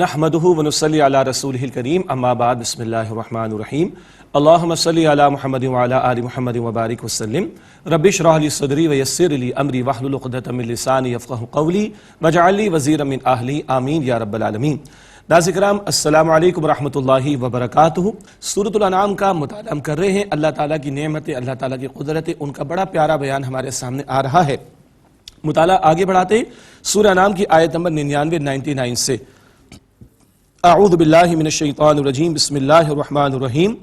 نحمده ونصلي على رسوله الكريم اما بعد بسم الله الرحمن الرحيم اللهم صل على محمد وعلى آل محمد وبارك وسلم رب اشرح لي صدري ويسر لي امري واحلل عقدة من لساني يفقهوا قولي واجعل لي وزيرا من اهلي آمین یا رب العالمین۔ ناظرین کرام السلام علیکم ورحمۃ اللہ وبرکاتہ۔ سورۃ الانعام کا مطالعہ ہم کر رہے ہیں۔ اللہ تعالیٰ کی نعمتیں، اللہ تعالیٰ کی قدرتیں، ان کا بڑا پیارا بیان ہمارے سامنے آ رہا ہے۔ مطالعہ آگے بڑھاتے ہیں سورہ انعام کی آیت نمبر 99 سے۔ اعوذ باللہ من الشیطان الرجیم بسم اللہ الرحمن الرحیم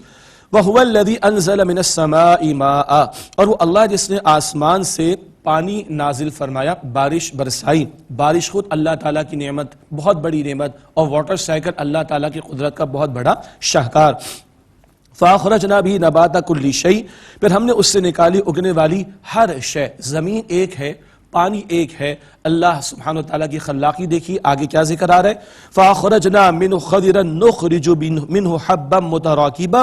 وَهُوَ الَّذِي أَنزَلَ مِنَ السَّمَاءِ مَاءً، اور وہ اللہ جس نے آسمان سے پانی نازل فرمایا، بارش برسائی۔ بارش خود اللہ تعالیٰ کی نعمت، بہت بڑی نعمت، اور واٹر سائیکل اللہ تعالیٰ کی قدرت کا بہت بڑا شاہکار۔ فَأَخْرَجْنَا بِهِ نَبَاتَ كُلِّ شَيْءٍ، پھر ہم نے اس سے نکالی اگنے والی ہر شے۔ زمین ایک ہے، پانی ایک ہے، اللہ سبحانہ وتعالیٰ کی خلاقی دیکھی۔ آگے کیا ذکر آ رہا ہے؟ فَأَخْرَجْنَا مِنْهُ خَضِرًا نُخْرِجُ مِنْهُ حَبًّا مُتَرَاكِبًا،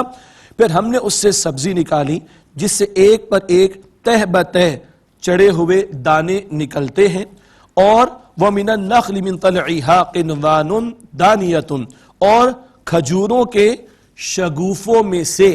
پھر ہم نے اس سے سبزی نکالی جس سے ایک پر ایک تہ بتہ چڑے ہوئے دانے نکلتے ہیں۔ اور وَمِنَ النَّخْلِ مِنْ طَلْعِهَا قِنْوَانٌ دَانِيَةٌ، اور کھجوروں کے شگوفوں میں سے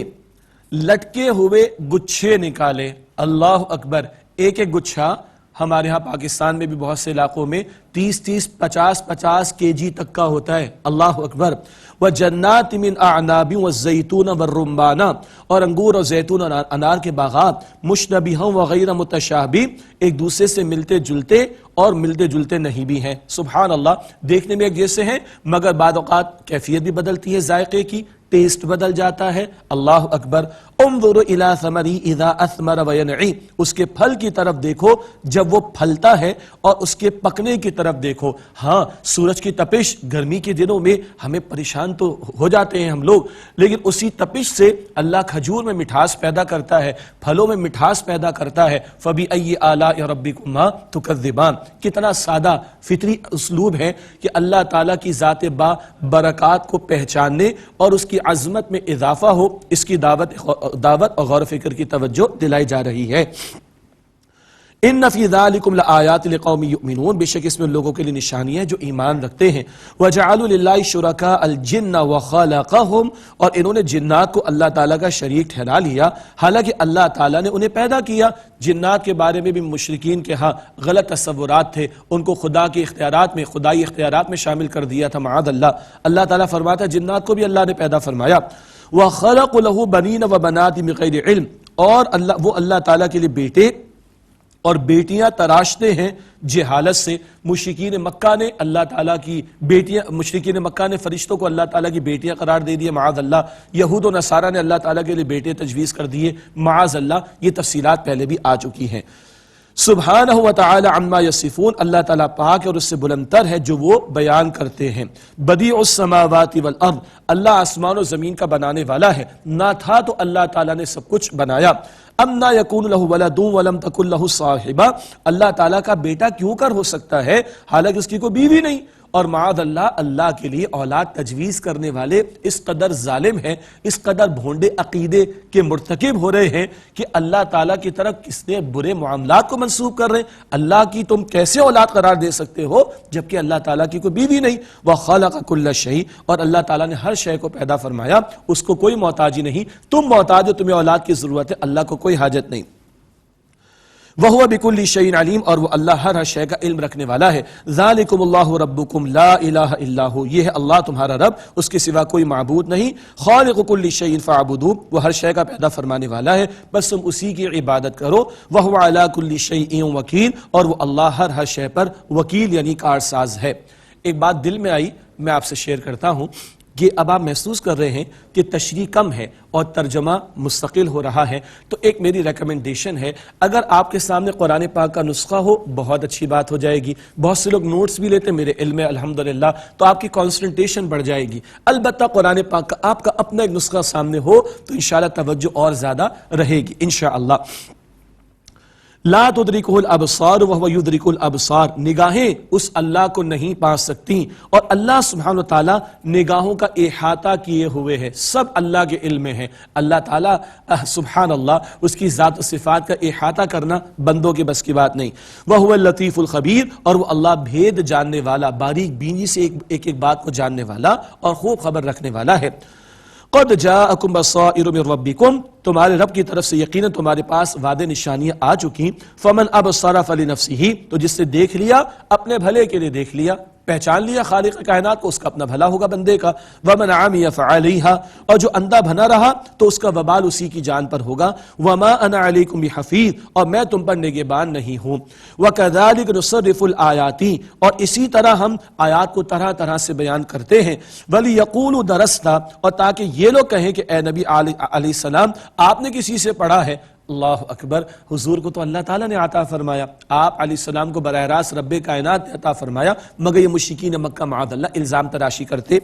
لٹکے ہوئے گچھے نکالے۔ اللہ اکبر! ایک ایک گچھا ہمارے ہاں پاکستان میں بھی بہت سے علاقوں میں 30 50 kg تک کا ہوتا ہے۔ اللہ اکبر! وَجَنَّاتٍ مِّنْ أَعْنَابٍ وَالزَّيْتُونَ وَالرُّمَّانَ، اور انگور اور زیتون اور انار کے باغات، مُشْتَبِهًا وَغَيْرَ مُتَشَابِهٍ، ایک دوسرے سے ملتے جلتے اور ملتے جلتے نہیں بھی ہیں۔ سبحان اللہ! دیکھنے میں ایک جیسے ہیں مگر بعض اوقات کیفیت بھی بدلتی ہے، ذائقے کی ٹیسٹ بدل جاتا ہے۔ اللہ اکبر! انظروا الی ثمرہ اذا اثمر وینعی، اس کے پھل کی طرف دیکھو جب وہ پھلتا ہے، اور اس کے پکنے کی طرف دیکھو۔ ہاں، سورج کی تپش گرمی کے دنوں میں ہمیں پریشان تو ہو جاتے ہیں ہم لوگ، لیکن اسی تپش سے اللہ کھجور میں مٹھاس پیدا کرتا ہے، پھلوں میں مٹھاس پیدا کرتا ہے۔ فبأي آلاء ربكما تكذبان، کتنا سادہ فطری اسلوب ہے کہ اللہ تعالیٰ کی ذات با برکات کو پہچاننے اور اس کی عظمت میں اضافہ ہو، اس کی دعوت اور غور و فکر کی توجہ دلائی جا رہی ہے۔ ان فی ذالکم لآیات لقوم یؤمنون، بے شک اس میں لوگوں کے لیے نشانی ہے جو ایمان رکھتے ہیں۔ وجعلوا للہ شرکاء الجن وخلقهم، اور انہوں نے جنات کو اللہ تعالیٰ کا شریک ٹھہرا لیا، حالانکہ اللہ تعالیٰ نے انہیں پیدا کیا۔ جنات کے بارے میں بھی مشرکین کے ہاں غلط تصورات تھے، ان کو خدا کے اختیارات میں، خدائی اختیارات میں شامل کر دیا تھا، معاذ اللہ۔ اللہ تعالیٰ فرماتا ہے جنات کو بھی اللہ نے پیدا فرمایا۔ وَخَلَقُ لَهُ بَنِينَ وَبَنَاتٍ بِغَيْرِ علم، اور وہ اللہ تعالیٰ کے لیے بیٹے اور بیٹیاں تراشتے ہیں جہالت سے۔ مشرکین مکہ نے اللہ تعالیٰ کی بیٹیاں، مشرکین مکہ نے فرشتوں کو اللہ تعالیٰ کی بیٹیاں قرار دے دیے، معاذ اللہ۔ یہود و نصارہ نے اللہ تعالیٰ کے لیے بیٹے تجویز کر دیے، معاذ اللہ۔ یہ تفصیلات پہلے بھی آ چکی ہیں۔ سبحانہ وتعالی عما یصفون، اللہ تعالیٰ پاک اور اس سے بلندتر ہے جو وہ بیان کرتے ہیں۔ بدیع السماوات والارض، اللہ آسمان و زمین کا بنانے والا ہے، نہ تھا تو اللہ تعالیٰ نے سب کچھ بنایا۔ اَنَّىٰ يَكُونُ لَهُ وَلَدٌ وَلَمْ تَكُن لَهُ صَاحِبَةٌ، اللہ تعالیٰ کا بیٹا کیوں کر ہو سکتا ہے حالانکہ اس کی کوئی بیوی نہیں۔ اور معاذ اللہ، اللہ کے لیے اولاد تجویز کرنے والے اس قدر ظالم ہیں، اس قدر بھونڈے عقیدے کے مرتکب ہو رہے ہیں کہ اللہ تعالیٰ کی طرف کتنے برے معاملات کو منسوب کر رہے ہیں۔ اللہ کی تم کیسے اولاد قرار دے سکتے ہو جبکہ اللہ تعالیٰ کی کوئی بیوی نہیں۔ وَخَلَقَ كُلَّ شَيْءٍ، اور اللہ تعالیٰ نے ہر شے کو پیدا فرمایا، اس کو کوئی محتاجی نہیں۔ تم محتاج ہو، تمہیں اولاد کی ضرورت ہے، اللہ کو کوئی حاجت نہیں۔ وَهُوَ بِكُلِّ شَيْءٍ عَلِيمٌ، اور وہ اللہ ہر شے کا علم رکھنے والا ہے۔ ذَلِكُمُ اللَّهُ رَبُّكُمْ لَا إِلَٰهَ إِلَّا هُوَ، یہ ہے اللہ تمہارا رب، اس کے سوا کوئی معبود نہیں۔ خالق كُلِّ شَيْءٍ فَاعْبُدُوهُ، وہ ہر شے کا پیدا فرمانے والا ہے، بس تم اسی کی عبادت کرو۔ وَهُوَ عَلَىٰ كُلِّ شَيْءٍ وَكِيلٌ، اور وہ اللہ ہر شے پر وکیل یعنی کارساز ہے۔ ایک بات دل میں آئی، میں آپ سے شیئر کرتا ہوں کہ اب آپ محسوس کر رہے ہیں کہ تشریح کم ہے اور ترجمہ مستقل ہو رہا ہے، تو ایک میری ریکمنڈیشن ہے، اگر آپ کے سامنے قرآن پاک کا نسخہ ہو بہت اچھی بات ہو جائے گی۔ بہت سے لوگ نوٹس بھی لیتے، میرے علم میں الحمدللہ، تو آپ کی کانسنٹریشن بڑھ جائے گی۔ البتہ قرآن پاک کا آپ کا اپنا ایک نسخہ سامنے ہو تو انشاءاللہ توجہ اور زیادہ رہے گی انشاءاللہ۔ لا تدرکہ الابصار وہو یدرک الابصار، نگاہیں اس اللہ کو نہیں پا سکتی اور اللہ سبحانہ وتعالی نگاہوں کا احاطہ کیے ہوئے ہے، سب اللہ کے علم میں ہے۔ اللہ تعالیٰ سبحان اللہ، اس کی ذات و صفات کا احاطہ کرنا بندوں کے بس کی بات نہیں۔ وہو اللطیف الخبیر، اور وہ اللہ بھید جاننے والا، باریک بینی سے ایک ایک بات کو جاننے والا اور خوب خبر رکھنے والا ہے۔ قد جاءکم بصائر من ربکم، تمہارے رب کی طرف سے یقیناً تمہارے پاس وعدے نشانیاں آ چکی۔ فمن ابصر فلنفسہ، تو جس سے دیکھ لیا اپنے بھلے کے لیے دیکھ لیا، پہچان لیا خالق کائنات کو، اس کا اپنا بھلا ہوگا بندے کا۔ ومن عمی فعلیہا، اور جو اندھا بنا رہا تو اس کا وبال اسی کی جان پر ہوگا۔ وما انا علیکم بحفیظ، اور میں تم پر نگہبان نہیں ہوں۔ وکذالک نصرف الآیات، اور اسی طرح ہم آیات کو طرح طرح سے بیان کرتے ہیں۔ ولیقولوا درست، اور تاکہ یہ لوگ کہیں کہ اے نبی علیہ السلام آپ نے کسی سے پڑھا ہے۔ اللہ اکبر، حضور کو تو اللہ تعالیٰ نے عطا فرمایا، آپ علیہ السلام کو براہ راست رب کائنات نے عطا فرمایا، مگر یہ مشرکین مکہ معاذ اللہ الزام تراشی کرتے۔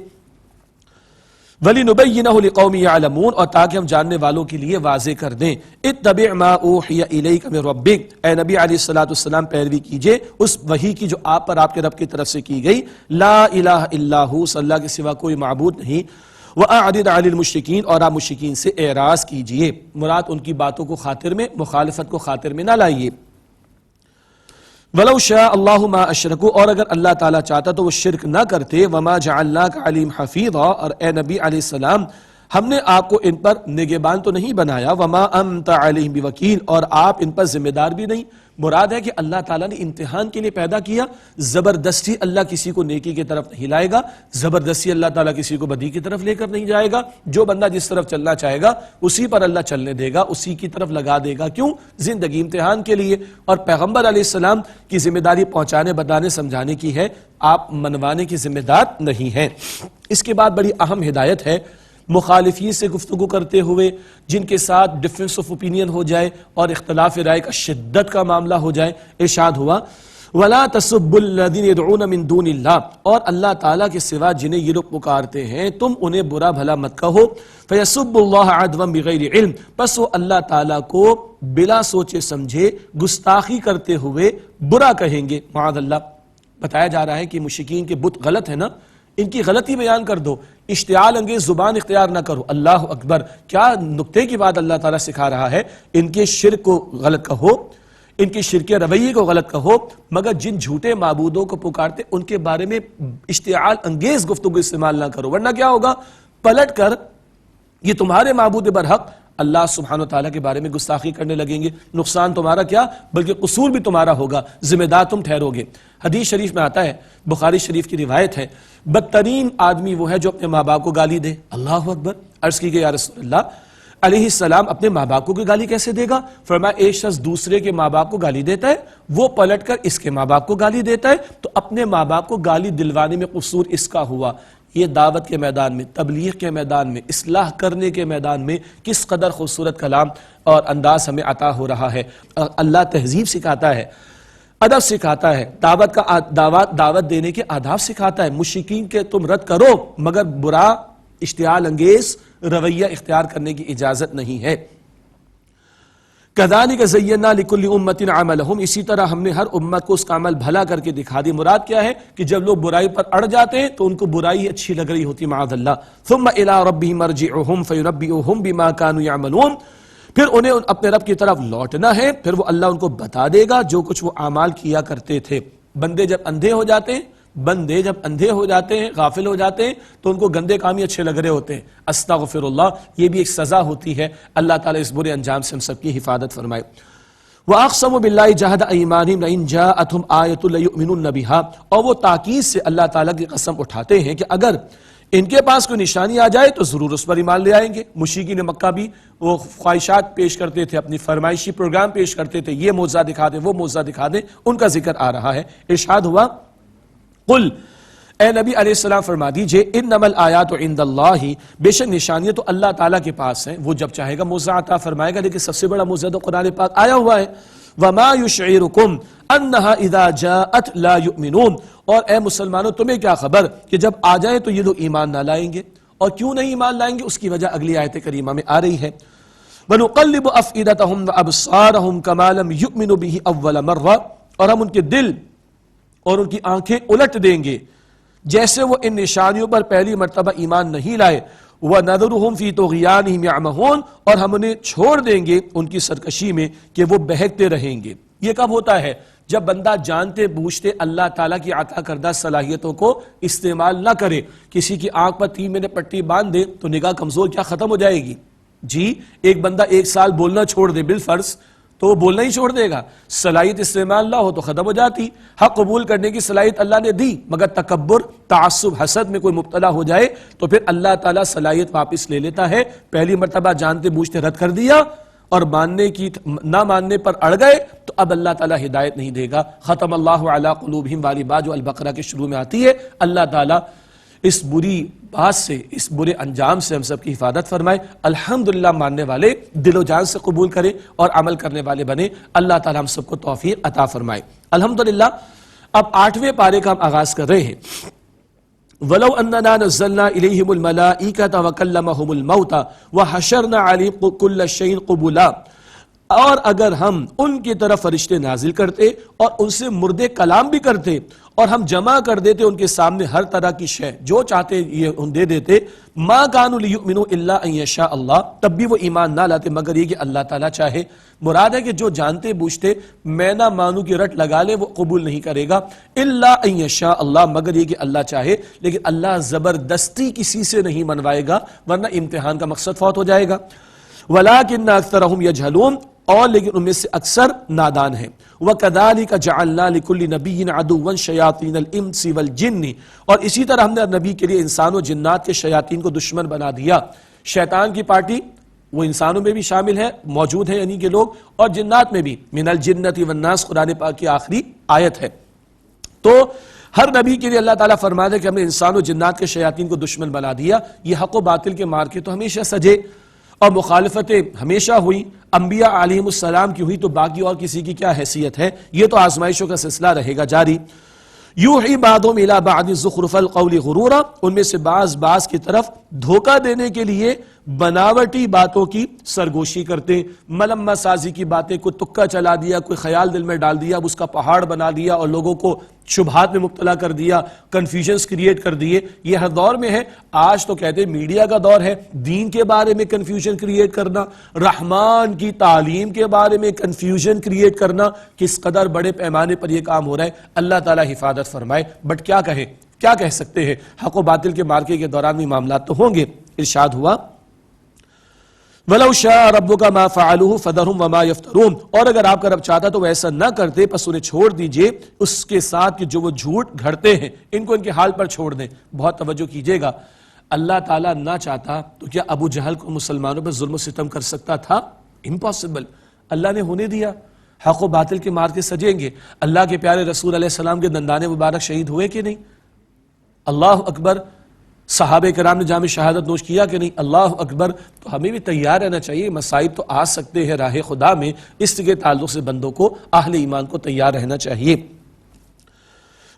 وَلِنُبَيِّنَهُ لِقَوْمٍ يَعْلَمُونَ، اور تاکہ ہم جاننے والوں کے لیے واضح کر دیں۔ اتَّبِعْ مَا أُوحِيَ إِلَيْكَ مِن رَبِّكَ، اے نبی علیہ السلام پیروی کیجئے اس وحی کی جو آپ پر آپ کے رب کی طرف سے کی گئی۔ لا الہ الا ہو، صلی اللہ کے سوا کوئی معبود نہیں۔ وَأَعْرِضْ عَنِ الْمُشْرِكِينَ، اور آپ مشرکین سے اعراض کیجئے، مراد ان کی باتوں کو خاطر میں، مخالفت کو خاطر میں نہ لائیے۔ وَلَوْ شَاءَ اللَّهُ مَا أَشْرَكُوا، اور اگر اللہ تعالیٰ چاہتا تو وہ شرک نہ کرتے۔ وَمَا جَعَلْنَاكَ عَلَيْهِمْ حَفِيظًا، اور اے نبی علیہ السلام ہم نے آپ کو ان پر نگہبان تو نہیں بنایا۔ وَمَا أَنْتَ عَلَيْهِمْ بِوَكِيلٍ، اور آپ ان پر ذمہ دار بھی نہیں۔ مراد ہے کہ اللہ تعالیٰ نے امتحان کے لیے پیدا کیا، زبردستی اللہ کسی کو نیکی کی طرف نہیں لائے گا، زبردستی اللہ تعالیٰ کسی کو بدی کی طرف لے کر نہیں جائے گا۔ جو بندہ جس طرف چلنا چاہے گا اسی پر اللہ چلنے دے گا، اسی کی طرف لگا دے گا۔ کیوں؟ زندگی امتحان کے لیے، اور پیغمبر علیہ السلام کی ذمہ داری پہنچانے، بتانے، سمجھانے کی ہے، آپ منوانے کی ذمہ دار نہیں ہیں۔ اس کے بعد بڑی اہم ہدایت ہے، مخالفین سے گفتگو کرتے ہوئے جن کے ساتھ ڈفرینس آف اوپینین ہو جائے اور اختلاف رائے کا شدت کا معاملہ ہو جائے، ارشاد ہوا وَلَا تَسُبُّوا الَّذِينَ يَدْعُونَ مِن دُونِ اللَّهِ، اور اللہ تعالیٰ کے سوا جنہیں یہ لوگ پکارتے ہیں تم انہیں برا بھلا مت کہو۔ فَيَسُبُّوا اللَّهَ عَدْوًا بِغَيْرِ عِلْمٍ، پس وہ اللہ تعالیٰ کو بلا سوچے سمجھے گستاخی کرتے ہوئے برا کہیں گے، معاذ اللہ۔ بتایا جا رہا ہے کہ مشرکین کے بت غلط ہے نا، ان کی غلطی بیان کر دو، اشتعال انگیز زبان اختیار نہ کرو۔ اللہ اکبر، کیا نکتے کی بات اللہ تعالیٰ سکھا رہا ہے۔ ان کے شرک کو غلط کہو، ان کی شرک رویے کو غلط کہو، مگر جن جھوٹے معبودوں کو پکارتے ان کے بارے میں اشتعال انگیز گفتگو استعمال نہ کرو، ورنہ کیا ہوگا؟ پلٹ کر یہ تمہارے معبود برحق اللہ سبحانہ و تعالیٰ کے بارے میں گستاخی کرنے لگیں گے۔ نقصان تمہارا کیا بلکہ قصور بھی تمہارا ہوگا، ذمہ دار تم ٹھہرو گے۔ حدیث شریف میں آتا ہے، بخاری شریف کی روایت ہے، بدترین آدمی وہ ہے جو اپنے ماں باپ کو گالی دے۔ اللہ اکبر، عرض کی گئی یا رسول اللہ علیہ السلام اپنے ماں باپ کو گالی کیسے دے گا؟ فرمایا ایک شخص دوسرے کے ماں باپ کو گالی دیتا ہے، وہ پلٹ کر اس کے ماں باپ کو گالی دیتا ہے، تو اپنے ماں باپ کو گالی دلوانے میں قصور اس کا ہوا۔ یہ دعوت کے میدان میں، تبلیغ کے میدان میں، اصلاح کرنے کے میدان میں کس قدر خوبصورت کلام اور انداز ہمیں عطا ہو رہا ہے۔ اللہ تہذیب سکھاتا ہے، ادب سکھاتا ہے، دعوت دینے کے آداب سکھاتا ہے۔ مشرکین کے تم رد کرو، مگر برا اشتعال انگیز رویہ اختیار کرنے کی اجازت نہیں ہے۔ كَذَلِكَ زَيَّنَّا لِكُلِّ أُمَّةٍ عَمَلَهُمْ، اسی طرح ہم نے ہر امت کو اس کا عمل بھلا کر کے دکھا دی۔ مراد کیا ہے کہ جب لوگ برائی پر اڑ جاتے ہیں تو ان کو برائی اچھی لگ رہی ہوتی، معاذ اللہ۔ ثُمَّ إِلَىٰ رَبِّهِمْ مَرْجِعُهُمْ فَيُنَبِّئُهُم بِمَا كَانُوا يَعْمَلُونَ، پھر انہیں اپنے رب کی طرف لوٹنا ہے، پھر وہ اللہ ان کو بتا دے گا جو کچھ وہ اعمال کیا کرتے تھے۔ بندے جب اندھے ہو جاتے ہیں، غافل ہو جاتے ہیں تو ان کو گندے کام ہی اچھے لگ رہے ہوتے ہیں۔ استغفر اللہ، یہ بھی ایک سزا ہوتی ہے۔ اللہ تعالیٰ اس برے انجام سے ہم سب کی حفاظت فرمائے۔ وَأَقْسَمُوا بِاللَّهِ جَهْدَ أَيْمَانِهِمْ لَئِن جَاءَتْهُمْ آيَةٌ لَيُؤْمِنُنَّ بِهَا، اور وہ تاکید سے اللہ تعالیٰ کی قسم اٹھاتے ہیں کہ اگر ان کے پاس کوئی نشانی آ جائے تو ضرور اس پر ایمان لے آئیں گے۔ مشرکین مکہ بھی وہ خواہشات پیش کرتے تھے، اپنی فرمائشی پروگرام پیش کرتے تھے، یہ معجزہ دکھا دیں، وہ معجزہ دکھا دیں، ان کا ذکر آ رہا ہے۔ ارشاد ہوا قل، اے نبی علیہ السلام فرما دیجئے، انما الآیات عند اللہ، بے شک نشانیاں تو اللہ تعالیٰ کے پاس ہیں، وہ جب چاہے گا معجزہ عطا فرمائے گا، لیکن سب سے بڑا معجزہ تو قرآن پاک آیا ہوا ہے۔ وما یشعرکم انہا اذا جاءت لا یؤمنون، اور اے مسلمانوں تمہیں کیا خبر کہ جب آ جائیں تو یہ لوگ ایمان نہ لائیں گے، اور کیوں نہیں ایمان لائیں گے اس کی وجہ اگلی آیت کریمہ میں آ رہی ہے۔ وَنُقَلِّبُ أَفْئِدَتَهُمْ وَأَبْصَارَهُمْ كَمَا لَمْ يُؤْمِنُوا بِهِ أَوَّلَ مَرَّةٍ، اور ہم ان کے دل اور ان کی آنکھیں الٹ دیں گے جیسے وہ ان نشانیوں پر پہلی مرتبہ ایمان نہیں لائے، وَنَذَرُهُمْ فِي طُغْيَانِهِمْ يَعْمَهُونَ، اور ہم انہیں چھوڑ دیں گے ان کی سرکشی میں کہ وہ بہکتے رہیں گے۔ یہ کب ہوتا ہے؟ جب بندہ جانتے بوجھتے اللہ تعالیٰ کی عطا کردہ صلاحیتوں کو استعمال نہ کرے۔ کسی کی آنکھ پر 3 مہینے پٹی باندھ دے تو نگاہ کمزور کیا ختم ہو جائے گی؟ جی ایک بندہ 1 سال بولنا چھوڑ دے بالفرض تو وہ بولنا ہی چھوڑ دے گا، صلاحیت استعمال نہ ہو تو ختم ہو جاتی۔ حق قبول کرنے کی صلاحیت اللہ نے دی، مگر تکبر، تعصب، حسد میں کوئی مبتلا ہو جائے تو پھر اللہ تعالیٰ صلاحیت واپس لے لیتا ہے۔ پہلی مرتبہ جانتے بوجھتے رد کر دیا اور نہ ماننے پر اڑ گئے تو اب اللہ تعالیٰ ہدایت نہیں دے گا۔ ختم اللہ علی قلوبہم والی بات جو البقرہ کے شروع میں آتی ہے، اللہ تعالیٰ اس بری بات سے، اس برے انجام سے ہم سب کی حفاظت فرمائے۔ الحمدللہ ماننے والے دل و جان سے قبول کرے اور عمل کرنے والے بنے۔ اللہ تعالیٰ ہم سب کو توفیق عطا فرمائے۔ الحمدللہ اب 8ویں پارے کا ہم آغاز کر رہے ہیں۔ وَلَوْ أَنَّنَا نَزَّلْنَا إِلَيْهِمُ الْمَلَائِكَةَ وَكَلَّمَهُمُ الْمَوْتَ وَحَشَرْنَا عَلَيْهِمْ كُلَّ شَيْءٍ قُبُلًا، اور اگر ہم ان کی طرف فرشتے نازل کرتے اور ان سے مردے کلام بھی کرتے اور ہم جمع کر دیتے ان کے سامنے ہر طرح کی شے، جو چاہتے یہ ان دے دیتے، ما كانوا ليؤمنوا الا ان يشاء اللہ، تب بھی وہ ایمان نہ لاتے مگر یہ کہ اللہ تعالیٰ چاہے۔ مراد ہے کہ جو جانتے بوجھتے میں نہ مانوں کی رٹ لگا لے وہ قبول نہیں کرے گا، الا ان يشاء اللہ، مگر یہ کہ اللہ چاہے۔ لیکن اللہ زبردستی کسی سے نہیں منوائے گا ورنہ امتحان کا مقصد فوت ہو جائے گا۔ وَلَٰكِنَّ أَكْثَرَهُمْ يَجْهَلُونَ، اور لیکن ان میں سے اکثر نادان ہیں۔ وَكَذَلِكَ جَعَلْنَا لِكُلِّ نَبِيٍّ عَدُوًّا شَيَاطِينَ الْإِنسِ وَالْجِنِّ، اور اسی طرح ہم نے نبی کے لیے انسان و جنات کے شیاطین کو دشمن بنا دیا۔ شیطان کی پارٹی وہ انسانوں میں بھی شامل ہے، موجود ہیں یعنی کہ لوگ، اور جنات میں بھی، من الجنۃ والناس قرآن پاک کی آخری آیت ہے۔ تو ہر نبی کے لیے اللہ تعالیٰ فرماتا ہے کہ ہم نے انسان و جنات کے شیاطین کو دشمن بنا دیا۔ یہ حق و باطل کے مارکے تو ہمیشہ سجے اور مخالفتیں ہمیشہ ہوئی، انبیاء علیہم السلام کی ہوئی تو باقی اور کسی کی کیا حیثیت ہے؟ یہ تو آزمائشوں کا سلسلہ رہے گا جاری۔ یوحی بعضهم الی بعض زخرف القول غرورا، ان میں سے بعض کی طرف دھوکہ دینے کے لیے بناوٹی باتوں کی سرگوشی کرتے، ملمہ سازی کی باتیں، کوئی تکہ چلا دیا، کوئی خیال دل میں ڈال دیا، اب اس کا پہاڑ بنا دیا اور لوگوں کو شبہات میں مبتلا کر دیا، کنفیوژنز کریٹ کر دیے۔ یہ ہر دور میں ہے، آج تو کہتے ہیں میڈیا کا دور ہے، دین کے بارے میں کنفیوژن کریٹ کرنا، رحمان کی تعلیم کے بارے میں کنفیوژن کریٹ کرنا، کس قدر بڑے پیمانے پر یہ کام ہو رہا ہے۔ اللہ تعالیٰ حفاظت فرمائے، بٹ کیا کہہ سکتے ہیں؟ حق و باطل کے مارکے کے دوران بھی معاملات تو ہوں گے۔ ارشاد ہوا وَلَوْ شَاءَ رَبُّكَ مَا فَعَلُوهُ فَذَرْهُمْ وَمَا يَفْتَرُونَ، اور اگر آپ کا رب چاہتا تو وہ ایسا نہ کرتے، پس انہیں چھوڑ دیجئے اس کے ساتھ کہ جو وہ جھوٹ گھڑتے ہیں، ان کو ان کے حال پر چھوڑ دیں۔ بہت توجہ کیجئے گا، اللہ تعالیٰ نہ چاہتا تو کیا ابو جہل کو مسلمانوں پر ظلم و ستم کر سکتا تھا؟ امپاسبل۔ اللہ نے ہونے دیا، حق و باطل کے مارکے سجیں گے۔ اللہ کے پیارے رسول علیہ السلام کے دندان مبارک شہید ہوئے کہ نہیں؟ اللہ اکبر۔ صحابہ کرام نے جام شہادت نوش کیا کہ نہیں؟ اللہ اکبر۔ تو ہمیں بھی تیار رہنا چاہیے، مصائب تو آ سکتے ہیں راہ خدا میں، اس کے تعلق سے بندوں کو، اہل ایمان کو تیار رہنا چاہیے۔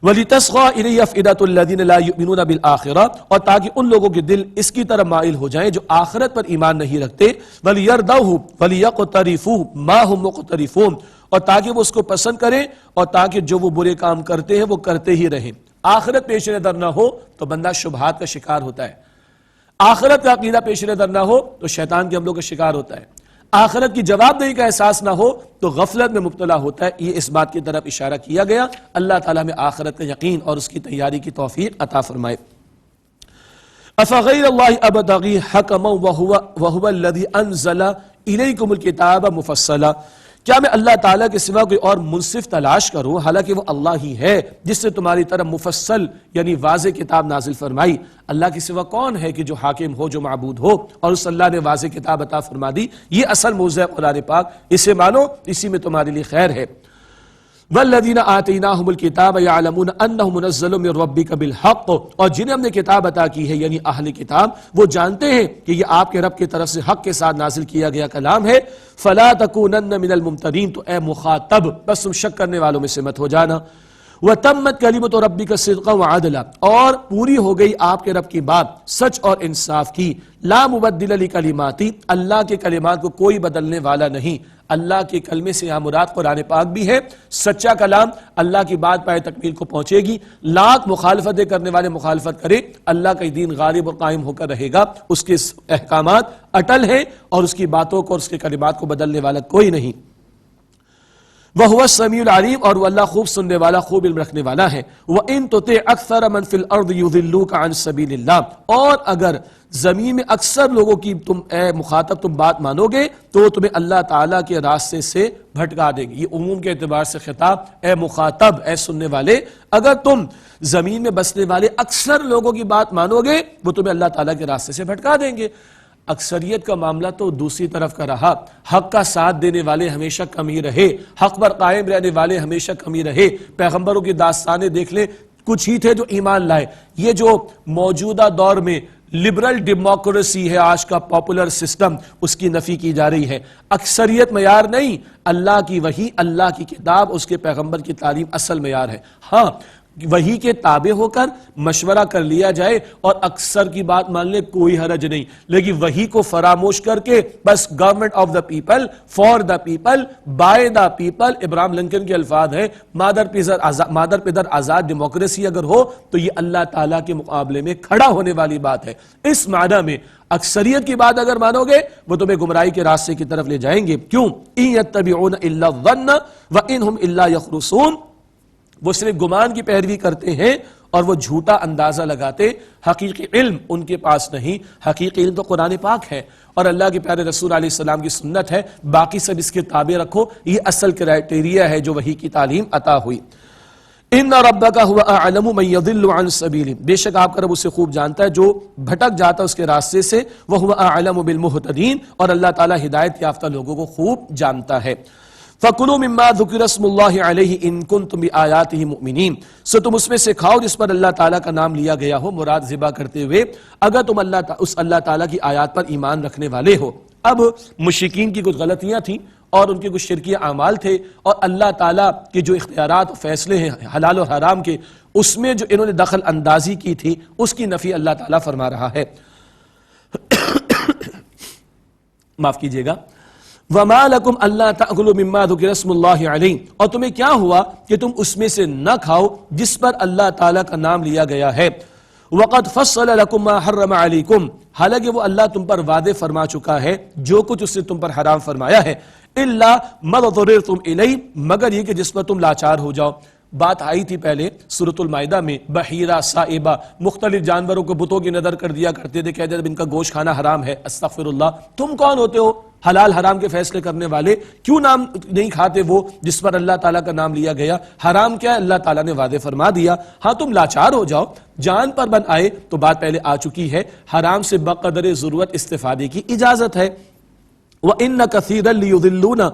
وَلِتَصْغَىٰ إِلَيْهِ أَفْئِدَةُ الَّذِينَ لَا يُؤْمِنُونَ بِالْآخِرَةِ، اور تاکہ ان لوگوں کے دل اس کی طرف مائل ہو جائیں جو آخرت پر ایمان نہیں رکھتے۔ وَلِيَرْضَوْهُ وَلِيَقْتَرِفُوا مَا هُمْ مُقْتَرِفُونَ، اور تاکہ وہ اس کو پسند کریں اور تاکہ جو وہ برے کام کرتے ہیں وہ کرتے ہی رہیں۔ آخرت پیش نظر نہ ہو تو بندہ شبہات کا شکار ہوتا ہے، آخرت کا عقیدہ پیش نظر نہ ہو تو شیطان کے حملوں کا شکار ہوتا ہے، آخرت کی جواب دہی کا احساس نہ ہو تو غفلت میں مبتلا ہوتا ہے۔ یہ اس بات کی طرف اشارہ کیا گیا۔ اللہ تعالیٰ میں آخرت کا یقین اور اس کی تیاری کی توفیق عطا فرمائے۔ أَفَغَيْرَ اللَّهِ أَبْتَغِي حَكَمًا وَهُوَ الَّذِي أَنزَلَ إِلَيْكُمُ الْكِتَابَ مُفَصَّلًا، کیا میں اللہ تعالیٰ کے سوا کوئی اور منصف تلاش کروں حالانکہ وہ اللہ ہی ہے جس سے تمہاری طرف مفصل یعنی واضح کتاب نازل فرمائی۔ اللہ کے سوا کون ہے کہ جو حاکم ہو، جو معبود ہو، اور اس اللہ نے واضح کتاب عطا فرما دی۔ یہ اصل موضوع ہے قرآن پاک، اسے مانو، اسی میں تمہارے لیے خیر ہے۔ والذین آتیناہم الکتاب یعلمون انہ منزل من ربک بالحق، اور جنہیں ہم نے کتاب عطا کی ہے یعنی اہل کتاب، وہ جانتے ہیں کہ یہ آپ کے رب کی طرف سے حق کے ساتھ نازل کیا گیا کلام ہے۔ فلا تکونن من الممترین، تو اے مخاطب بس تم شک کرنے والوں میں سے مت ہو جانا۔ وَتَمَّتْ كَلِمَةُ رَبِّكَ صِدْقًا وَعَدْلًا، اور پوری ہو گئی آپ کے رب کی بات سچ اور انصاف کی. لا مبدل لکلماتی، اللہ کے کلمات کو کوئی بدلنے والا نہیں. اللہ کے کلمے سے یہاں مراد قرآن پاک بھی ہے. سچا کلام، اللہ کی بات پائے تکمیل کو پہنچے گی. لاکھ مخالفتیں کرنے والے مخالفت کرے، اللہ کا دین غالب اور قائم ہو کر رہے گا. اس کے احکامات اٹل ہیں اور اس کی باتوں کو اور اس کے کلمات کو بدلنے والا کوئی نہیں. وَهُوَ السَّمِيعُ الْعَلِيمُ، اور وہ اللہ خوب سننے والا، خوب علم رکھنے والا ہے. وَإِن تُطِعْ أَكْثَرَ مَن فِي الْأَرْضِ يُضِلُّوكَ عَن سَبِيلِ اللَّهِ، اور اگر زمین میں اکثر لوگوں کی تم اے مخاطب تم بات مانو گے تو وہ تمہیں اللہ تعالیٰ کے راستے سے بھٹکا دیں گے. یہ عموم کے اعتبار سے خطاب، اے مخاطب، اے سننے والے، اگر تم زمین میں بسنے والے اکثر لوگوں کی بات مانو گے وہ تمہیں اللہ تعالیٰ کے راستے سے بھٹکا دیں گے. اکثریت کا معاملہ تو دوسری طرف کا رہا. حق کا ساتھ دینے والے ہمیشہ کم ہی رہے، حق پر قائم رہنے والے ہمیشہ کم ہی رہے. پیغمبروں کی داستانیں دیکھ لیں، کچھ ہی تھے جو ایمان لائے. یہ جو موجودہ دور میں لبرل ڈیموکریسی ہے، آج کا پاپولر سسٹم، اس کی نفی کی جا رہی ہے. اکثریت معیار نہیں، اللہ کی وحی، اللہ کی کتاب، اس کے پیغمبر کی تعلیم اصل معیار ہے. ہاں، وحی کے تابع ہو کر مشورہ کر لیا جائے اور اکثر کی بات مان لے، کوئی حرج نہیں. لیکن وحی کو فراموش کر کے بس government of the people, for the people, by the people, Abraham Lincoln کے الفاظ ہیں، مادر پدر آزاد ڈیموکریسی اگر ہو تو یہ اللہ تعالیٰ کے مقابلے میں کھڑا ہونے والی بات ہے. اس معنی میں اکثریت کی بات اگر مانو گے وہ تمہیں گمراہی کے راستے کی طرف لے جائیں گے. کیوں؟ إِن يَتَّبِعُونَ إِلَّا الظَّنَّ وَإِنْ هُمْ إِلَّا يَخْرُصُونَ، وہ صرف گمان کی پیروی کرتے ہیں اور وہ جھوٹا اندازہ لگاتے. حقیقی علم ان کے پاس نہیں. حقیقی علم تو قرآن پاک ہے اور اللہ کے پیارے رسول علیہ السلام کی سنت ہے. باقی سب اس کے تابع رکھو. یہ اصل کرائٹیریا ہے جو وحی کی تعلیم عطا ہوئی. ان ربک هو اعلم من يضل عن سبیلہ، بے شک آپ کا رب اسے خوب جانتا ہے جو بھٹک جاتا ہے اس کے راستے سے. وهو اعلم بالمهتدین، اور اللہ تعالی ہدایت یافتہ لوگوں کو خوب جانتا ہے. فَكُلُوا مِمَّا ذُكِرَ اسْمُ اللَّهِ عَلَيْهِ إِن كُنتُمْ بِآيَاتِهِ مُؤْمِنِينَ، سو تم اس میں سے کھاؤ جس پر اللہ تعالیٰ کا نام لیا گیا ہو، مراد ذبح کرتے ہوئے، اگر تم اس اللہ تعالیٰ کی آیات پر ایمان رکھنے والے ہو. اب مشرکین کی کچھ غلطیاں تھیں اور ان کے کچھ شرکی اعمال تھے، اور اللہ تعالیٰ کے جو اختیارات و فیصلے ہیں حلال و حرام کے، اس میں جو انہوں نے دخل اندازی کی تھی اس کی نفی اللہ تعالیٰ فرما رہا ہے. معاف کیجئے گا. وَمَا لَكُمْ أَلَّا تَأْكُلُوا مِمَّا ذُكِرَ اسْمُ اللَّهِ عَلَيْهِ، اور تمہیں کیا ہوا کہ تم اس میں سے نہ کھاؤ جس پر اللہ تعالیٰ کا نام لیا گیا ہے. وَقَدْ فَصَّلَ لَكُمْ مَا حَرَّمَ عَلَيْكُمْ، حالانکہ وہ اللہ تم پر واضح فرما چکا ہے جو کچھ اس نے تم پر حرام فرمایا ہے. إِلَّا مَا اضْطُرِرْتُمْ إِلَيْهِ، مگر یہ کہ جس پر تم لاچار ہو جاؤ. بات آئی تھی پہلے سورۃ المائدہ میں، بحیرہ، سائبہ، مختلف جانوروں کو بتوں کی نظر کر دیا کرتے تھے، کہتے تھے ان کا گوشت کھانا حرام ہے. استغفر اللہ، تم کون ہوتے ہو حلال حرام کے فیصلے کرنے والے؟ کیوں نام نہیں کھاتے وہ جس پر اللہ تعالیٰ کا نام لیا گیا؟ حرام کیا ہے اللہ تعالیٰ نے واضح فرما دیا. ہاں تم لاچار ہو جاؤ، جان پر بن آئے تو بات پہلے آ چکی ہے، حرام سے بقدر ضرورت استفادے کی اجازت ہے. وَإِنَّ كَثِيرًا لِيُضِلُّونَ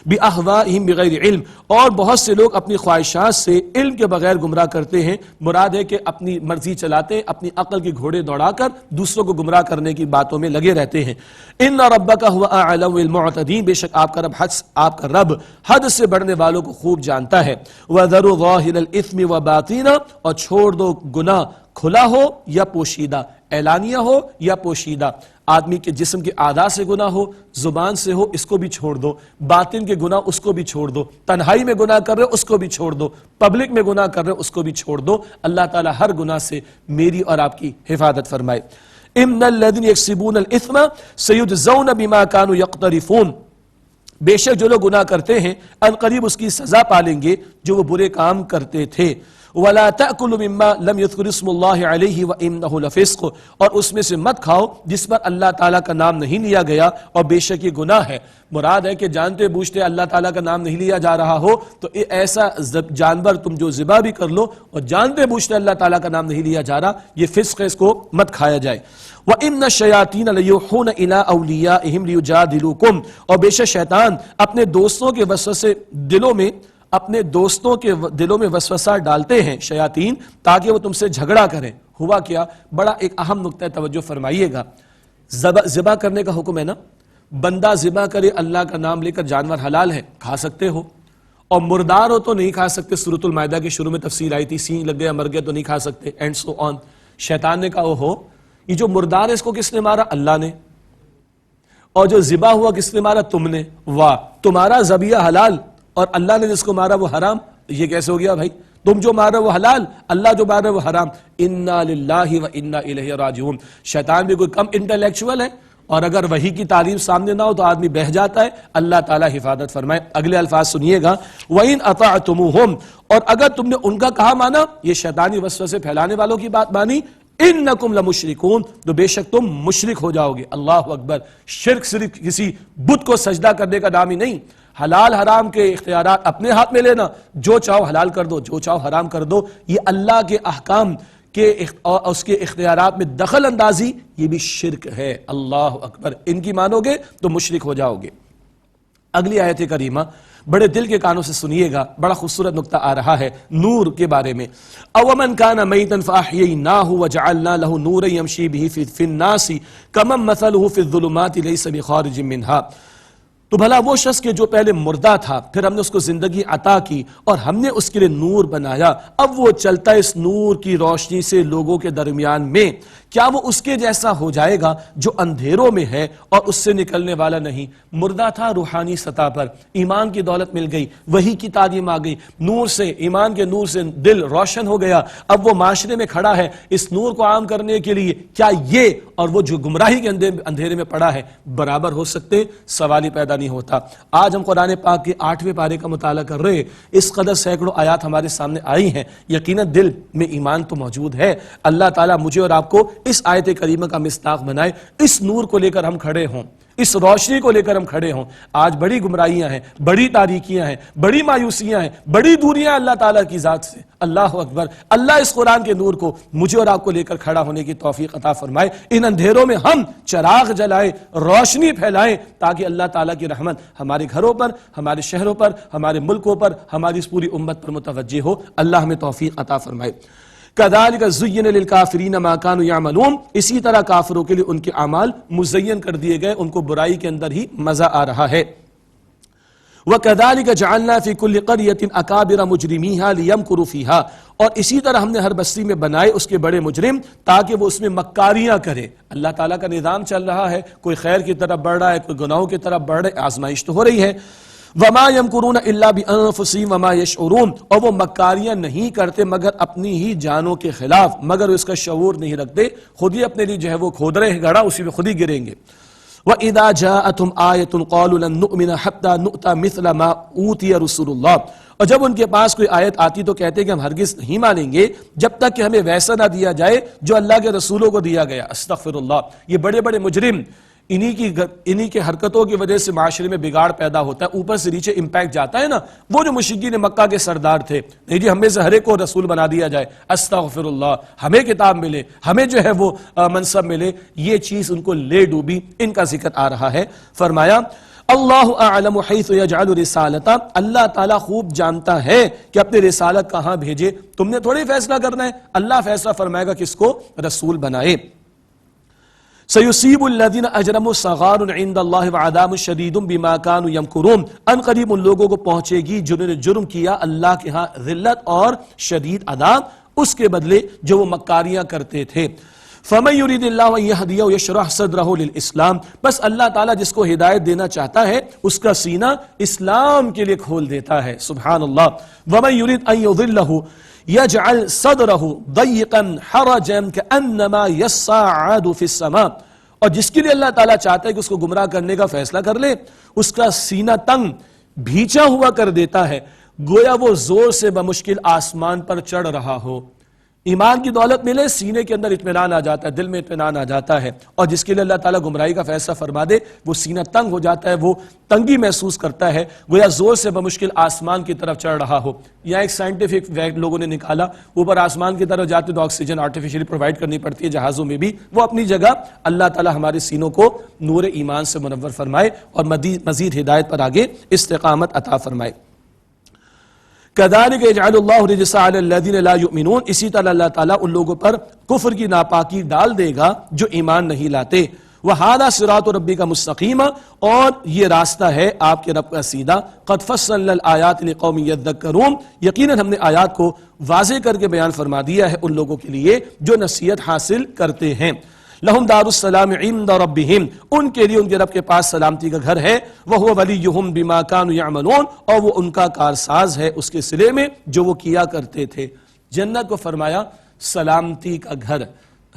بِأَهْوَائِهِمْ بِغَيْرِ علم، اور بہت سے لوگ اپنی خواہشات سے علم کے بغیر گمراہ کرتے ہیں. مراد ہے کہ اپنی مرضی چلاتے ہیں، اپنی عقل کے گھوڑے دوڑا کر دوسروں کو گمراہ کرنے کی باتوں میں لگے رہتے ہیں. ان ربک هو اعلم بالمعتدین، بے شک آپ کا رب حد سے بڑھنے والوں کو خوب جانتا ہے. وَذَرُوا ظَاهِرَ الْإِثْمِ وَبَاطِنَهُ، اور چھوڑ دو گناہ کھلا ہو یا پوشیدہ، اعلانیہ ہو یا پوشیدہ. آدمی کے جسم کے اعضاء سے گناہ ہو، زبان سے ہو، اس کو بھی چھوڑ دو. باطن کے گناہ اس کو بھی چھوڑ دو. تنہائی میں گناہ کر رہے اس کو بھی چھوڑ دو. پبلک میں گناہ کر رہے اس کو بھی چھوڑ دو. اللہ تعالیٰ ہر گناہ سے میری اور آپ کی حفاظت فرمائے. ان الذين يكسبون الاثم سيجزون بما كانوا يقترفون، بے شک جو لوگ گناہ کرتے ہیں ان قریب اس کی سزا پالیں گے جو وہ برے کام کرتے تھے. وَلَا تَأْكُلُوا مِمَّا لَمْ يُذْكَرِ اسْمُ اللَّهِ عَلَيْهِ وَإِنَّهُ لَفِسْقٌ، اور اس میں سے مت کھاؤ جس پر اللہ تعالیٰ کا نام نہیں لیا گیا اور بے شک یہ گناہ ہے. مراد ہے کہ جانتے بوجھتے اللہ تعالیٰ کا نام نہیں لیا جا رہا ہو تو ایسا جانور تم جو ذبح بھی کر لو اور جانتے بوجھتے اللہ تعالیٰ کا نام نہیں لیا جا رہا، یہ فسق ہے، اس کو مت کھایا جائے. وَإِنَّ الشَّيَاطِينَ لَيُوحُونَ إِلَىٰ أَوْلِيَائِهِمْ لِيُجَادِلُوكُمْ، اور بے شک شیطان اپنے دوستوں کے وسوسے اپنے دوستوں کے دلوں میں وسوسہ ڈالتے ہیں شیاطین، تاکہ وہ تم سے جھگڑا کریں. ہوا کیا؟ بڑا ایک اہم نقطہ توجہ فرمائیے گا. ذبح کرنے کا حکم ہے نا، بندہ ذبح کرے اللہ کا نام لے کر، جانور حلال ہے، کھا سکتے ہو، اور مردار ہو تو نہیں کھا سکتے، سورۃ المائدہ کے شروع میں تفصیل آئی تھی، سینگ لگ گیا مر گیا تو نہیں کھا سکتے، اینڈ سو آن. شیطان نے کہا ہو یہ جو مردار ہے اس کو کس نے مارا؟ اللہ نے. اور جو ذبح ہوا کس نے مارا؟ تم نے. واہ، تمہارا ذبیحہ حلال اور اللہ نے جس کو مارا وہ حرام، یہ کیسے ہو گیا بھائی؟ تم جو مار رہے وہ حلال، اللہ جو مار رہے وہ حرام. انا للہ و انا الیہ راجعون. شیطان بھی کوئی کم انٹلیکچوئل ہے، اور اگر وحی کی تعلیم سامنے نہ ہو تو آدمی بہہ جاتا ہے. اللہ تعالیٰ حفاظت فرمائے. اگلے الفاظ سنیے گا، وَإِنْ أَطَعْتُمُوهُمْ، اور اگر تم نے ان کا کہا مانا، یہ شیطانی وسوسے پھیلانے والوں کی بات مانی، انکم لمشرکون، تو بے شک تم مشرک ہو جاؤ گے. اللہ اکبر. شرک صرف کسی بت کو سجدہ کرنے کا نام ہی نہیں، حلال حرام کے اختیارات اپنے ہاتھ میں لینا، جو چاہو حلال کر دو جو چاہو حرام کر دو، یہ اللہ کے احکام کے اور اس کے اختیارات میں دخل اندازی، یہ بھی شرک ہے. اللہ اکبر. ان کی مانو گے تو مشرک ہو جاؤ گے. اگلی آیت کریمہ بڑے دل کے کانوں سے سنیے گا، بڑا خوبصورت نقطہ آ رہا ہے نور کے بارے میں. اومن کان میتا فاحییناہ وجعلنا له نورا یمشی به فی الناس کمن مثلہ فی الظلمات لیس بخارج منها. تو بھلا وہ شخص کے جو پہلے مردہ تھا، پھر ہم نے اس کو زندگی عطا کی اور ہم نے اس کے لیے نور بنایا، اب وہ چلتا ہے اس نور کی روشنی سے لوگوں کے درمیان میں، کیا وہ اس کے جیسا ہو جائے گا جو اندھیروں میں ہے اور اس سے نکلنے والا نہیں؟ مردہ تھا روحانی سطح پر، ایمان کی دولت مل گئی، وحی کی تعلیم آ گئی، نور سے، ایمان کے نور سے دل روشن ہو گیا، اب وہ معاشرے میں کھڑا ہے اس نور کو عام کرنے کے لیے. کیا یہ اور وہ جو گمراہی کے اندھیرے میں پڑا ہے برابر ہو سکتے؟ سوال ہی پیدا نہیں ہوتا. آج ہم قرآن پاک کے 8ویں پارے کا مطالعہ کر رہے، اس قدر سینکڑوں آیات ہمارے سامنے آئی ہیں، یقیناً دل میں ایمان تو موجود ہے. اللہ تعالیٰ مجھے اور آپ کو اس آیت کریمہ کا مصداق بنائے، اس نور کو لے کر ہم کھڑے ہوں، اس روشنی کو لے کر ہم کھڑے ہوں. آج بڑی گمراہیاں ہیں، بڑی تاریکیاں ہیں، بڑی مایوسیاں ہیں، بڑی دوریاں اللہ تعالیٰ کی ذات سے. اللہ اکبر. اللہ اس قرآن کے نور کو مجھے اور آپ کو لے کر کھڑا ہونے کی توفیق عطا فرمائے. ان اندھیروں میں ہم چراغ جلائیں، روشنی پھیلائیں، تاکہ اللہ تعالیٰ کی رحمت ہمارے گھروں پر، ہمارے شہروں پر، ہمارے ملکوں پر، ہماری اس پوری امت پر متوجہ ہو. اللہ ہمیں توفیق عطا فرمائے. كَذَلِكَ زُيِّنَ لِلْكَافِرِينَ مَا كَانُوا يَعْمَلُونَ. اسی طرح کافروں کے لیے ان کے اعمال مزین کر دیے گئے، ان کو برائی کے اندر ہی مزہ آ رہا ہے. وَكَذَلِكَ جَعَلْنَا فِي كُلِّ قَرْيَةٍ أَكَابِرَ مُجْرِمِيهَا لِيَمْكُرُوا فِيهَا. اور اسی طرح ہم نے ہر بستی میں بنائے اس کے بڑے مجرم تاکہ وہ اس میں مکاریاں کرے. اللہ تعالیٰ کا نظام چل رہا ہے، کوئی خیر کی طرف بڑھ رہا ہے، کوئی گناہوں کی طرف بڑھ رہا ہے، آزمائش تو ہو رہی ہے. وَمَا يَمْكُرُونَ إِلَّا بِأَنفُسِهِمْ وَمَا يَشْعُرُونَ. اور وہ مکاریاں نہیں کرتے مگر اپنی ہی جانوں کے خلاف، مگر اس کا شعور نہیں رکھتے، خود ہی اپنے لیے جو ہے وہ کھود رہے ہیں گڑھا، اسی میں خود ہی گریں گے. وَإِذَا جَاءَتْهُمْ آيَةٌ قَالُوا لَن نُؤْمِنَ حَتَّى نُؤْتَى مِثْلَ مَا أُوتِيَ رُسُولُ اللَّهِ. اور جب ان کے پاس کوئی آیت آتی تو کہتے کہ ہم ہرگز نہیں مانیں گے جب تک کہ ہمیں ویسا نہ دیا جائے جو اللہ کے رسولوں کو دیا گیا. استغفر اللہ. یہ بڑے بڑے مجرم انہی کی حرکتوں کی وجہ سے معاشرے میں بگاڑ پیدا ہوتا ہے، اوپر سے نیچے امپیکٹ جاتا ہے نا. وہ جو مشرکین مکہ کے سردار تھے، نہیں جی ہمیں سے ہر ایک کو رسول بنا دیا جائے، استغفر اللہ، ہمیں کتاب ملے، ہمیں جو ہے وہ منصب ملے، یہ چیز ان کو لے ڈوبی. ان کا ذکر آ رہا ہے. فرمایا اللہ اعلم حیث یجعل رسالتا. اللہ تعالیٰ خوب جانتا ہے کہ اپنے رسالت کہاں بھیجے. تم نے تھوڑی فیصلہ کرنا ہے، اللہ فیصلہ فرمائے گا کس کو رسول بنائے. سَيُصِيبُ الَّذِينَ أَجْرَمُوا صَغَارٌ عِنْدَ اللَّهِ وَعَذَابٌ شَدِيدٌ بِمَا كَانُوا يَمْكُرُونَ. ان قریب ان لوگوں کو پہنچے گی جنہوں نے جرم کیا اللہ کے ہاں ذلت اور شدید عذاب اس کے بدلے جو وہ مکاریاں کرتے تھے. فَمَن يُرِيدِ اللَّهُ أَن يَهْدِيَهُ يَشْرَحْ صَدْرَهُ لِلْإِسْلَامِ. بس اللہ تعالیٰ جس کو ہدایت دینا چاہتا ہے اس کا سینہ اسلام کے لیے کھول دیتا ہے. سبحان اللہ. وَمَن يُرِيدْ أَن يُضِلَّهُ يَجْعَلْ صَدْرَهُ ضَيِّقًا حَرَجًا كَأَنَّمَا يَصَّعَّدُ فِي السَّمَاءِ. اور جس کے لیے اللہ تعالیٰ چاہتا ہے کہ اس کو گمراہ کرنے کا فیصلہ کر لے، اس کا سینہ تنگ بھیچا ہوا کر دیتا ہے، گویا وہ زور سے بمشکل آسمان پر چڑھ رہا ہو. ایمان کی دولت ملے، سینے کے اندر اطمینان آ جاتا ہے، دل میں اطمینان آ جاتا ہے. اور جس کے لیے اللہ تعالیٰ گمراہی کا فیصلہ فرما دے، وہ سینہ تنگ ہو جاتا ہے، وہ تنگی محسوس کرتا ہے، گویا زور سے بمشکل آسمان کی طرف چڑھ رہا ہو. یہاں ایک سائنٹیفک فیکٹ لوگوں نے نکالا، اوپر آسمان کی طرف جاتے تو آکسیجن آرٹیفیشلی پرووائڈ کرنی پڑتی ہے جہازوں میں بھی، وہ اپنی جگہ. اللہ تعالیٰ ہمارے سینوں کو نور ایمان سے منور فرمائے اور مزید ہدایت پر آگے استقامت عطا فرمائے. كَذَلِكَ يَجْعَلُ اللَّهُ الرِّجْسَ عَلَى الَّذِينَ لَا يُؤْمِنُونَ. اسی طرح اللہ تعالیٰ ان لوگوں پر کفر کی ناپاکی ڈال دے گا جو ایمان نہیں لاتے. وَهَذَا صِرَاطُ رَبِّكَ مُسْتَقِيمًا، اور یہ راستہ ہے آپ کے رب کا سیدھا. قَدْ فَصَّلْنَا الْآيَاتِ لِقَوْمٍ يَذَّكَّرُونَ، یقیناً ہم نے آیات کو واضح کر کے بیان فرما دیا ہے ان لوگوں کے لیے جو نصیحت حاصل کرتے ہیں. لَهُمْ دَارُ السَّلَامِ عِنْدَ رَبِّهِمْ، ان کے لیے ان کے رب کے پاس سلامتی کا گھر ہے. وَهُوَ وَلِيُّهُمْ بِمَا كَانُوا يَعْمَلُونَ، اور وہ ان کا کارساز ہے اس کے صلے میں جو وہ کیا کرتے تھے. جنت کو فرمایا سلامتی کا گھر.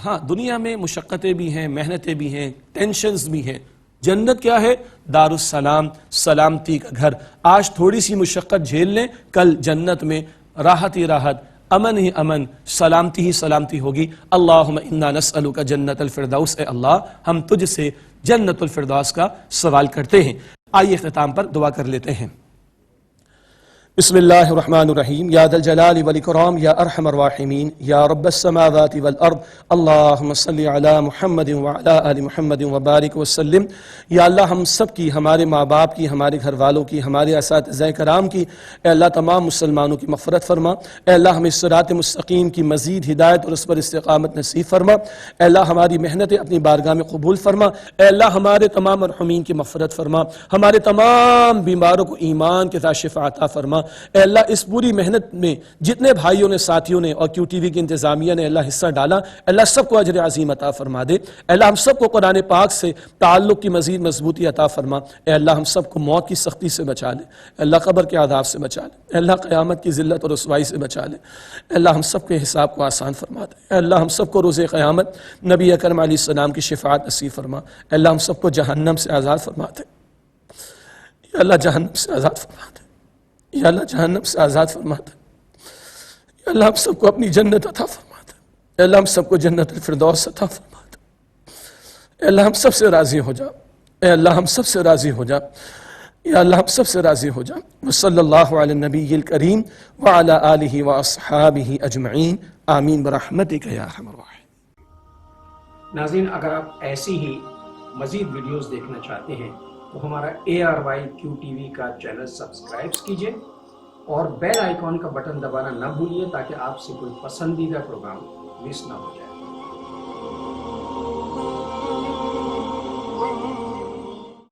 ہاں دنیا میں مشقتیں بھی ہیں، محنتیں بھی ہیں، ٹینشنز بھی ہیں. جنت کیا ہے؟ دار السلام، سلامتی کا گھر. آج تھوڑی سی مشقت جھیل لیں، کل جنت میں راحت ہی راحت، امن ہی امن، سلامتی ہی سلامتی ہوگی. اللہم انا نسألک جنت الفردوس، اے اللہ ہم تجھ سے جنت الفردوس کا سوال کرتے ہیں. آئیے اختتام پر دعا کر لیتے ہیں. بسم اللہ الرحمن الرحیم. یا ذا الجلال والاکرام یا ارحم الراحمین یا رب السماوات والارض، اللہم صلی علی محمد وعلی آل محمد وبارک وسلم. یا اللہ ہم سب کی، ہمارے ماں باپ کی، ہمارے گھر والوں کی، ہمارے اساتذہ کرام کی، اے اللہ تمام مسلمانوں کی مغفرت فرما. اے اللہ ہمیں صراط مستقیم کی مزید ہدایت اور اس پر استقامت نصیب فرما. اے اللہ ہماری محنتیں اپنی بارگاہ میں قبول فرما. اے اللہ ہمارے تمام مرحومین کی مغفرت فرما. ہمارے تمام بیماروں کو ایمان کے ساتھ شفا عطا فرما. اے اللہ اس پوری محنت میں جتنے بھائیوں نے، ساتھیوں نے اور QTV کی انتظامیہ نے اللہ حصہ ڈالا، اللہ سب کو اجر عظیم عطا فرما دے. اے اللہ ہم سب کو قرآن پاک سے تعلق کی مزید مضبوطی عطا فرما. اے اللہ ہم سب کو موت کی سختی سے بچا لے. اے اللہ قبر کے عذاب سے بچا لے. اے اللہ قیامت کی ذلت اور رسوائی سے بچا لے. اے اللہ ہم سب کے حساب کو آسان فرما دے. اے اللہ ہم سب کو روز قیامت نبی اکرم علیہ السلام کی شفاعت نصیب فرما. اے اللہ ہم سب کو جہنم سے آزاد فرما دے. یا اللہ جہنم سے آزاد فرما دے. یا اللہ جہنم سے آزاد فرما دے. یا اللہ ہم سب کو اپنی جنت عطا فرما دے. اے اللہ ہم سب کو جنت الفردوس عطا فرما دے. اے اللہ ہم سب سے راضی ہو جا. اے اللہ ہم سب سے راضی ہو جا. یا اللہ ہم سب سے راضی ہو جا. وصلی اللہ علی النبی الکریم وعلی آلہ واصحابہ اجمعین. آمین برحمتک یا ارحم الراحمین. ناظرین، اگر آپ ایسی ہی مزید ویڈیوز دیکھنا چاہتے ہیں تو ہمارا ARY QTV کا چینل سبسکرائب کیجئے اور بیل آئیکن کا بٹن دبانا نہ بھولیے تاکہ آپ سے کوئی پسندیدہ پروگرام مس نہ ہو جائے.